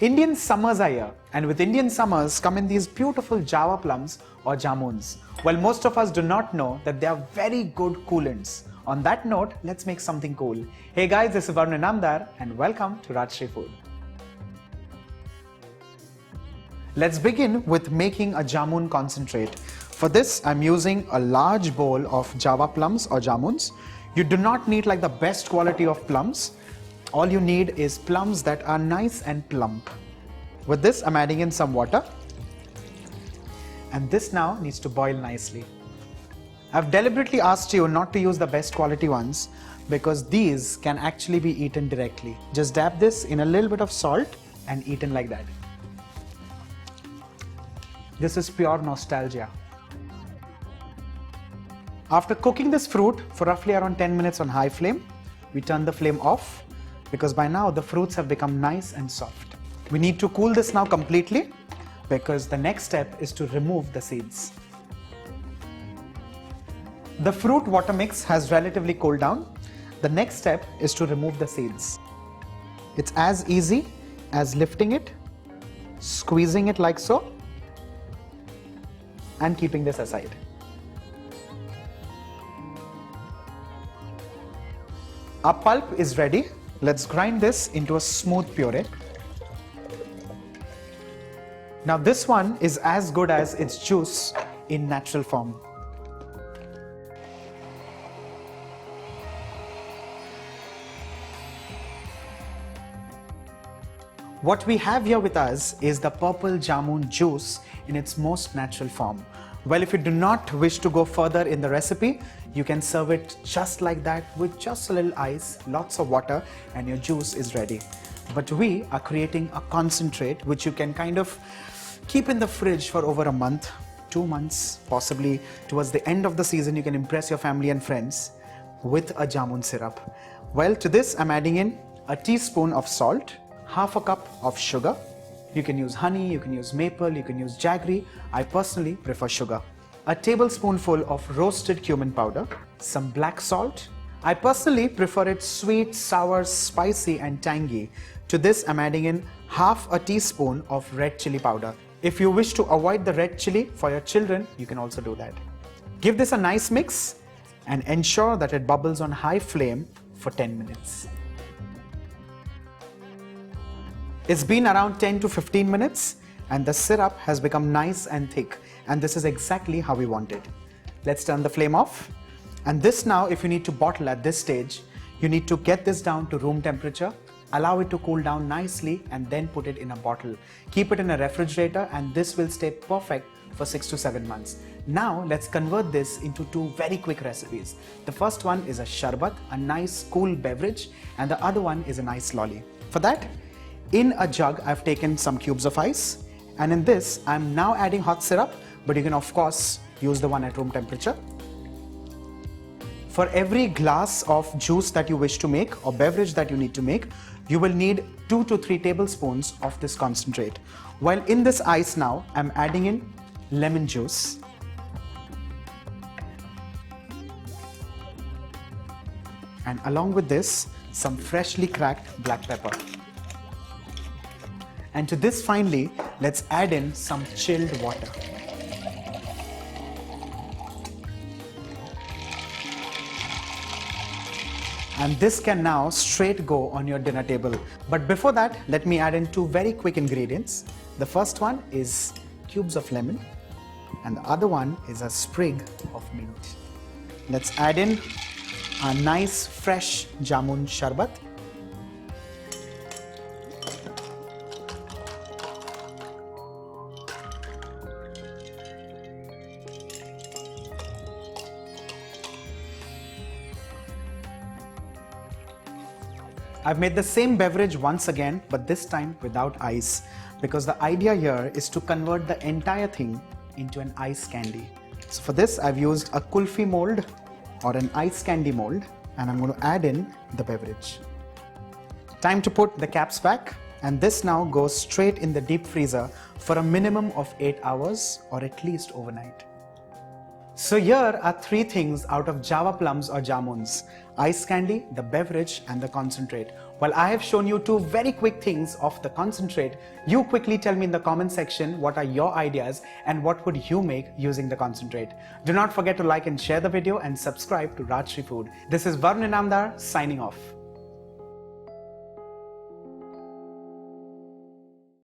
Indian summers are here, and with Indian summers come in these beautiful Java plums or jamuns. Well, most of us do not know that they are very good coolants. On that note, let's make something cool. Hey guys, this is Varun Inamdar and welcome to Rajshri Food. Let's begin with making a Jamun Concentrate. For this, I'm using a large bowl of Java plums or jamuns. You do not need like the best quality of plums. All you need is plums that are nice and plump. With this, I'm adding in some water. And this now needs to boil nicely. I've deliberately asked you not to use the best quality ones because these can actually be eaten directly. Just dab this in a little bit of salt and eaten like that. This is pure nostalgia. After cooking this fruit for roughly around 10 minutes on high flame, we turn the flame off because by now the fruits have become nice and soft. We need to cool this now completely because the next step is to remove the seeds. The fruit water mix has relatively cooled down. The next step is to remove the seeds. It's as easy as lifting it, squeezing it like so, and keeping this aside. Our pulp is ready. Let's grind this into a smooth puree. Now this one is as good as its juice in natural form. What we have here with us is the purple jamun juice in its most natural form. Well, if you do not wish to go further in the recipe, you can serve it just like that with just a little ice, lots of water, and your juice is ready. But we are creating a concentrate which you can kind of keep in the fridge for over a month, 2 months, possibly towards the end of the season you can impress your family and friends with a jamun syrup. Well, to this I'm adding in a teaspoon of salt, half a cup of sugar. You can use honey, you can use maple, you can use jaggery. I personally prefer sugar. A tablespoonful of roasted cumin powder, some black salt. I personally prefer it sweet, sour, spicy and tangy. To this I'm adding in half a teaspoon of red chilli powder. If you wish to avoid the red chilli for your children, you can also do that. Give this a nice mix and ensure that it bubbles on high flame for 10 minutes. It's been around 10 to 15 minutes and the syrup has become nice and thick, and this is exactly how we want it. Let's turn the flame off. And this now, if you need to bottle at this stage, you need to get this down to room temperature, allow it to cool down nicely and then put it in a bottle. Keep it in a refrigerator and this will stay perfect for 6 to 7 months. Now let's convert this into two very quick recipes. The first one is a sherbet, a nice cool beverage, and the other one is a nice lolly. For that, in a jug, I've taken some cubes of ice, and in this, I'm now adding hot syrup, but you can of course use the one at room temperature. For every glass of juice that you wish to make or beverage that you need to make, you will need 2 to 3 tablespoons of this concentrate. While in this ice now, I'm adding in lemon juice. And along with this, some freshly cracked black pepper. And to this finally, let's add in some chilled water. And this can now straight go on your dinner table. But before that, let me add in two very quick ingredients. The first one is cubes of lemon and the other one is a sprig of mint. Let's add in a nice fresh jamun sherbet. I've made the same beverage once again, but this time without ice, because the idea here is to convert the entire thing into an ice candy. So for this, I've used a kulfi mold or an ice candy mold, and I'm going to add in the beverage. Time to put the caps back, and this now goes straight in the deep freezer for a minimum of 8 hours or at least overnight. So here are three things out of Java plums or jamuns: ice candy, the beverage, and the concentrate. Well, I have shown you two very quick things of the concentrate. You quickly tell me in the comment section what are your ideas and what would you make using the concentrate. Do not forget to like and share the video and subscribe to Rajshri Food. This is Varun Inamdar signing off.